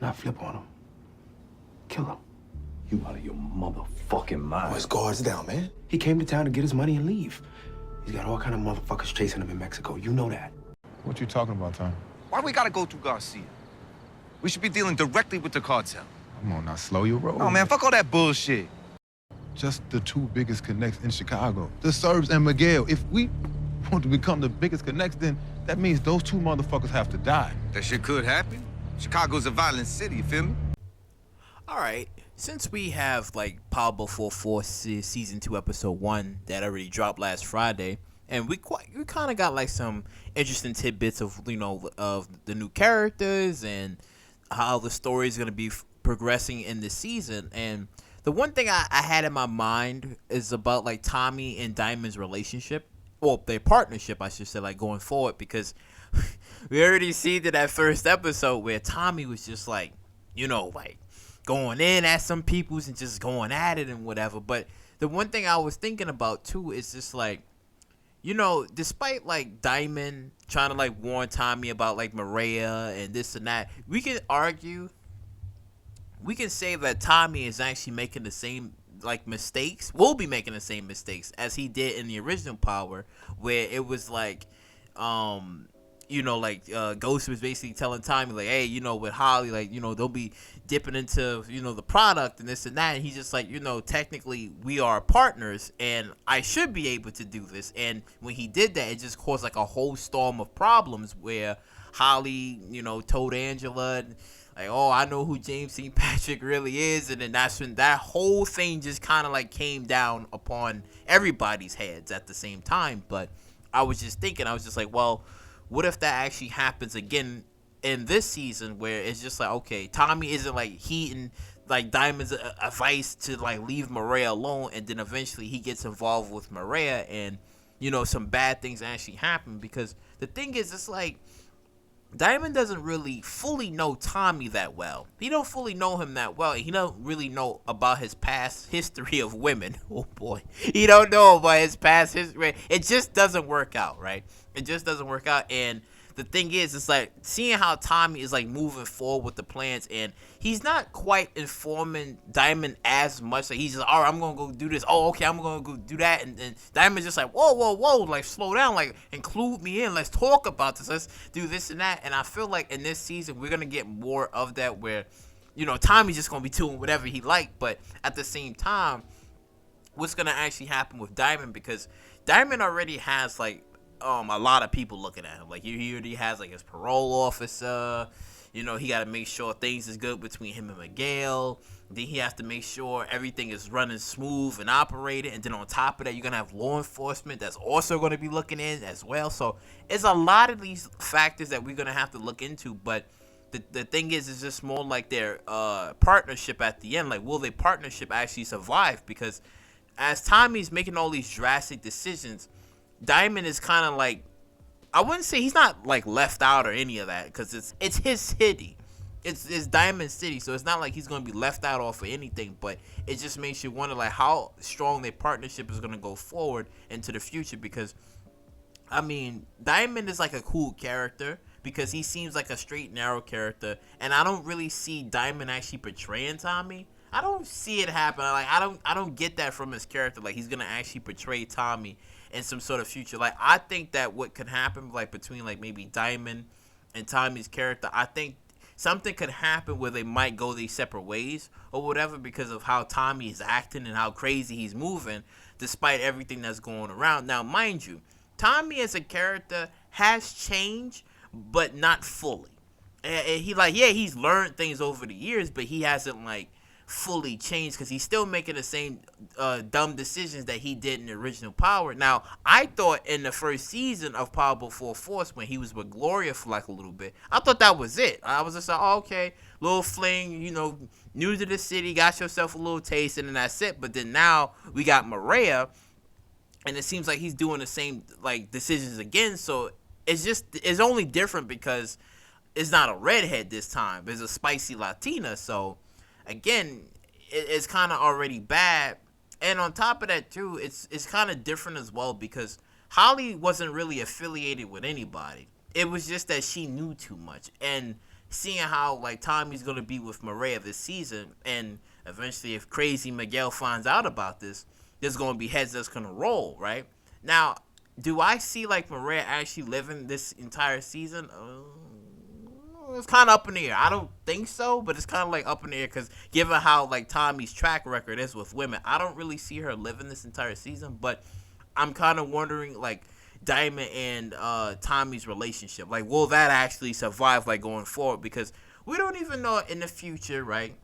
Not flip on him. Kill him. You out of your motherfucking mind. Oh, his guard's down, man. He came to town to get his money and leave. He's got all kind of motherfuckers chasing him in Mexico. You know that. What you talking about, Tom? Why we gotta go through Garcia? We should be dealing directly with the cartel. Come on, now slow your roll. Oh, man, fuck all that bullshit. Just the two biggest connects in Chicago, the Serbs and Miguel. If we want to become the biggest connects, then that means those two motherfuckers have to die. That shit could happen. Chicago's a violent city, you feel me? Alright, since we have like Pablo 4 season 2 episode 1 that already dropped last Friday, and we kind of got like some interesting tidbits of of the new characters and how the story is going to be progressing in this season. And the one thing I had in my mind is about like Tommy and Diamond's relationship, well, their partnership, I should say, like going forward, because we already seen in that first episode where Tommy was just like, like going in at some people's and just going at it and whatever. But the one thing I was thinking about too is just like, despite like Diamond trying to like warn Tommy about like Mariah and this and that, we can say that Tommy is actually making the same like mistakes, will be making the same mistakes as he did in the original Power, where it was like, Ghost was basically telling Tommy like, hey, with Holly, like, they'll be dipping into, the product and this and that. And he's just like, technically we are partners and I should be able to do this. And when he did that, it just caused like a whole storm of problems where Holly, told Angela, like, oh, I know who James St. Patrick really is. And then that's when that whole thing just kind of like came down upon everybody's heads at the same time. But I was just like, well, what if that actually happens again in this season, where it's just like, okay, Tommy isn't like heeding like Diamond's advice to like leave Mariah alone, and then eventually he gets involved with Mariah and some bad things actually happen. Because the thing is, it's like Diamond doesn't really fully know Tommy that well. He don't fully know him that well. He don't really know about his past history of women. Oh boy, he don't know about his past history. It just doesn't work out, right? It just doesn't work out. And the thing is, it's like seeing how Tommy is like moving forward with the plans, and he's not quite informing Diamond as much. Like he's just, all right, I'm gonna go do this. Oh, okay, I'm gonna go do that. And Diamond's just like, whoa, like slow down, like include me in. Let's talk about this. Let's do this and that. And I feel like in this season we're gonna get more of that, where Tommy's just gonna be doing whatever he like, but at the same time, what's gonna actually happen with Diamond, because Diamond already has like a lot of people looking at him. Like he already has like his parole officer. He got to make sure things is good between him and Miguel. Then he has to make sure everything is running smooth and operated. And then on top of that, you're gonna have law enforcement that's also going to be looking in as well. So it's a lot of these factors that we're gonna have to look into. But the thing is, it's just more like their partnership at the end. Like, will their partnership actually survive? Because as Tommy's making all these drastic decisions, Diamond is kind of like, I wouldn't say he's not like left out or any of that, because it's his city, it's Diamond City, so it's not like he's gonna be left out off of anything. But it just makes you wonder like how strong their partnership is gonna go forward into the future. Because I mean, Diamond is like a cool character because he seems like a straight narrow character, and I don't really see Diamond actually portraying Tommy. I don't see it happen. Like I don't get that from his character. Like he's gonna actually portray Tommy in some sort of future. Like I think that what could happen like between like maybe Diamond and Tommy's character, I think something could happen where they might go these separate ways or whatever, because of how Tommy is acting and how crazy he's moving despite everything that's going around. Now, mind you, Tommy as a character has changed, but not fully. He like, yeah, he's learned things over the years, but he hasn't like fully changed, because he's still making the same dumb decisions that he did in the original Power. Now, I thought in the first season of Power Full Force, when he was with Gloria for like a little bit, I thought that was it. I was just like, oh, okay, little fling, new to the city, got yourself a little taste, and then that's it. But then now we got Mariah, and it seems like he's doing the same like decisions again. So it's only different because it's not a redhead this time. It's a spicy Latina. So again, it's kind of already bad. And on top of that, too, it's kind of different as well, because Holly wasn't really affiliated with anybody. It was just that she knew too much. And seeing how like Tommy's gonna be with Mariah this season, and eventually if Crazy Miguel finds out about this, there's gonna be heads that's gonna roll, right? Now, do I see like Mariah actually living this entire season? It's kind of up in the air. I don't think so, but it's kind of like up in the air because given how like Tommy's track record is with women, I don't really see her living this entire season. But I'm kind of wondering like Diamond and Tommy's relationship, like will that actually survive like going forward? Because we don't even know in the future, right?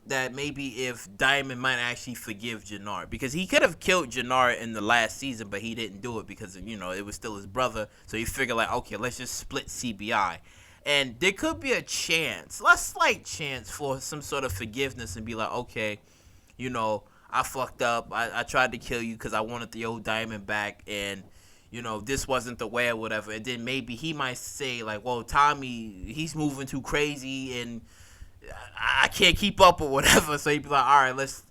That maybe if Diamond might actually forgive Jannard, because he could have killed Jannard in the last season, but he didn't do it because it was still his brother. So he figured like, okay, let's just split CBI. And there could be a slight chance for some sort of forgiveness and be like, okay, I fucked up. I tried to kill you because I wanted the old Diamond back, and this wasn't the way or whatever. And then maybe he might say like, well, Tommy, he's moving too crazy and I can't keep up or whatever. So he'd be like, all right, let's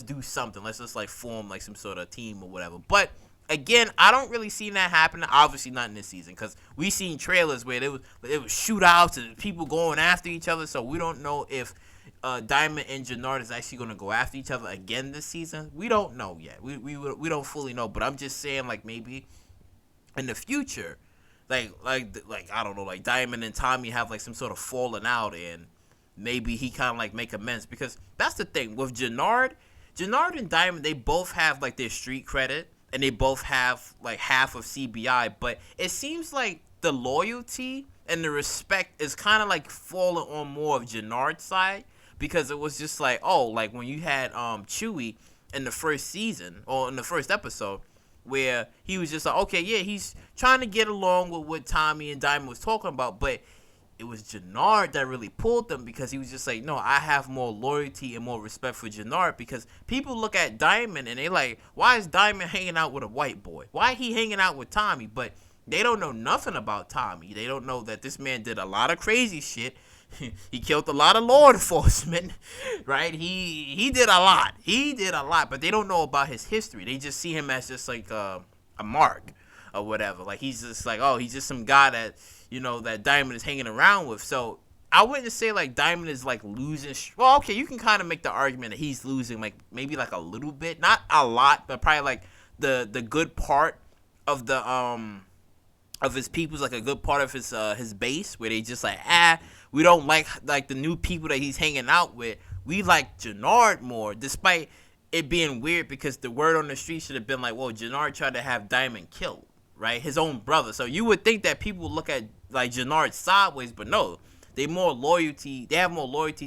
do something. Let's just like form like some sort of team or whatever. But again, I don't really see that happening. Obviously not in this season, because we seen trailers where it was shootouts and people going after each other. So we don't know if Diamond and Jannard is actually going to go after each other again this season. We don't know yet. We don't fully know. But I'm just saying like maybe in the future, like I don't know, like Diamond and Tommy have like some sort of falling out, and maybe he kind of like make amends, because that's the thing with Jannard and Diamond. They both have like their street credit, and they both have like half of CBI, but it seems like the loyalty and the respect is kind of like falling on more of Jannard's side, because it was just like, oh, like when you had Chewie in the first season or in the first episode, where he was just like, okay, yeah, he's trying to get along with what Tommy and Diamond was talking about, but it was Jannard that really pulled them, because he was just like, no, I have more loyalty and more respect for Jannard, because people look at Diamond and they like, why is Diamond hanging out with a white boy? Why he hanging out with Tommy? But they don't know nothing about Tommy. They don't know that this man did a lot of crazy shit. He killed a lot of law enforcement, right? He did a lot. But they don't know about his history. They just see him as just like a mark or whatever. Like he's just like, oh, he's just some guy that that Diamond is hanging around with. So I wouldn't say like Diamond is like losing. Well, okay, you can kind of make the argument that he's losing like maybe like a little bit, not a lot, but probably like the good part of the of his people's, like a good part of his base, where they just like, we don't like the new people that he's hanging out with. We like Jannard more, despite it being weird, because the word on the street should have been like, well, Jannard tried to have Diamond killed, right? His own brother. So you would think that people look at like Jannard sideways, but no, they have more loyalty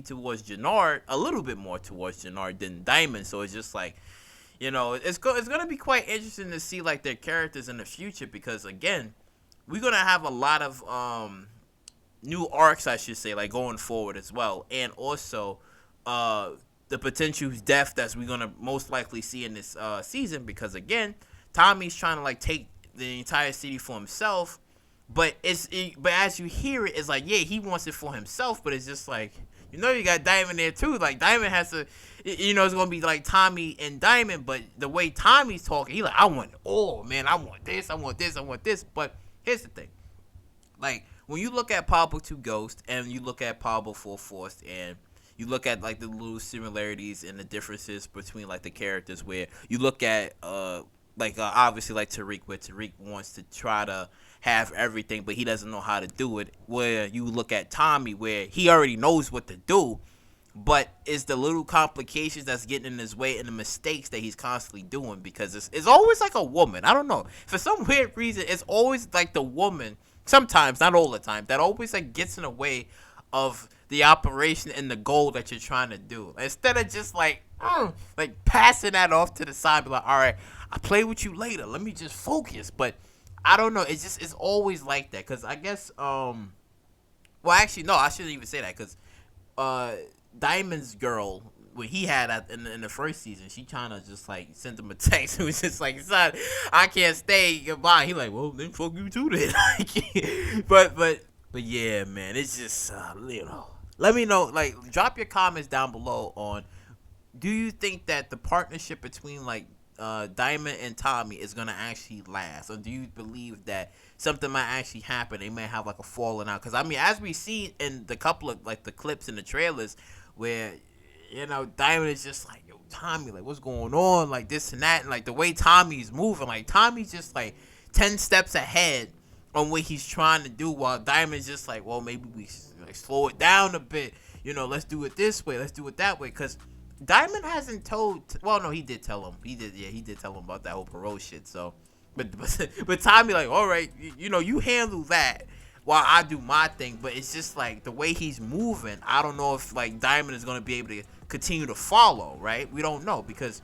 towards Jannard, a little bit more towards Jannard than Diamond. So it's just like, it's gonna be quite interesting to see like their characters in the future, because again, we're gonna have a lot of new arcs, I should say, like going forward as well, and also the potential death that we're gonna most likely see in this season, because again, Tommy's trying to like take the entire city for himself, but but as you hear it, it's like, yeah, he wants it for himself, but it's just like, you got Diamond there too. Like Diamond has to, it's gonna be like Tommy and Diamond, but the way Tommy's talking, he like, I want it all, man. I want this, I want this, I want this. But here's the thing, like when you look at Pablo 2 Ghost and you look at Pablo Full Force, and you look at like the little similarities and the differences between like the characters, where you look at obviously like Tariq, where Tariq wants to try to have everything, but he doesn't know how to do it. Where you look at Tommy, where he already knows what to do, but it's the little complications that's getting in his way, and the mistakes that he's constantly doing, because it's always like a woman. I don't know, for some weird reason, it's always like the woman, sometimes, not all the time, that always like gets in the way of the operation and the goal that you're trying to do. Instead of just like passing that off to the side, be like, all right, I'll play with you later, let me just focus. But I don't know, it's always like that, because I guess well, actually no, I shouldn't even say that, because Diamond's girl, when he had in the first season, she kind of just like sent him a text. It was just like, son, I can't stay, goodbye. He like, well, then fuck you too then. but yeah, man, it's just let me know, like, drop your comments down below on, do you think that the partnership between like Diamond and Tommy is gonna actually last, or do you believe that something might actually happen? They may have like a falling out, because I mean, as we see in the couple of like the clips in the trailers, where Diamond is just like, yo, Tommy, like, what's going on, like this and that, and like the way Tommy's moving, like Tommy's just like 10 steps ahead on what he's trying to do, while Diamond's just like, well, maybe we like slow it down a bit, let's do it this way, let's do it that way, because Diamond hasn't told. Well, no, he did tell him. He did tell him about that whole parole shit. So, but Tommy like, all right, you handle that while I do my thing. But it's just like the way he's moving. I don't know if like Diamond is gonna be able to continue to follow. Right? We don't know, because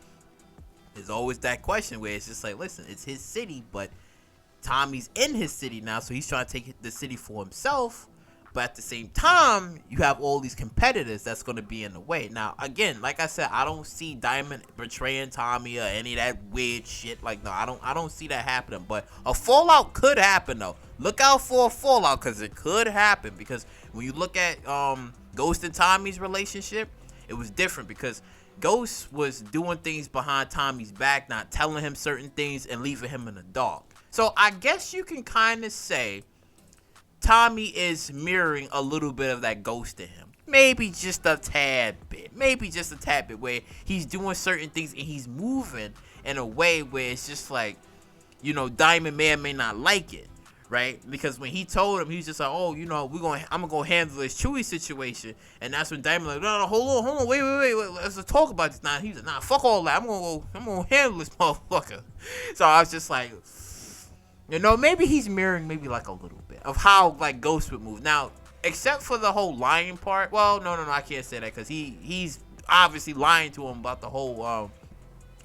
there's always that question where it's just like, listen, it's his city, but Tommy's in his city now, so he's trying to take the city for himself. But at the same time, you have all these competitors that's going to be in the way. Now, again, like I said, I don't see Diamond betraying Tommy or any of that weird shit. Like, no, I don't see that happening. But a fallout could happen, though. Look out for a fallout, because it could happen. Because when you look at Ghost and Tommy's relationship, it was different, because Ghost was doing things behind Tommy's back, not telling him certain things and leaving him in the dark. So I guess you can kind of say Tommy is mirroring a little bit of that Ghost in him. Maybe just a tad bit. Where he's doing certain things and he's moving in a way where it's just like, Diamond may or may not like it, right? Because when he told him, he's just like, oh, I'm gonna go handle this Chewy situation. And that's when Diamond like, no, hold on, wait, let's talk about this. Nah, he's like, nah, fuck all that. I'm gonna handle this motherfucker. So I was just like, maybe he's mirroring maybe like a little bit of how like Ghost would move. Now, except for the whole lying part. Well, no, I can't say that, because he's obviously lying to him about the whole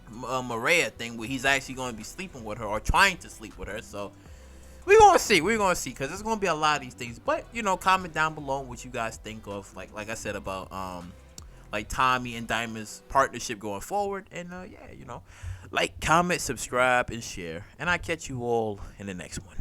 Mariah thing, where he's actually going to be sleeping with her or trying to sleep with her. So we're gonna see, because there's gonna be a lot of these things. But comment down below what you guys think of like I said about like Tommy and Diamond's partnership going forward. And like, comment, subscribe, and share. And I catch you all in the next one.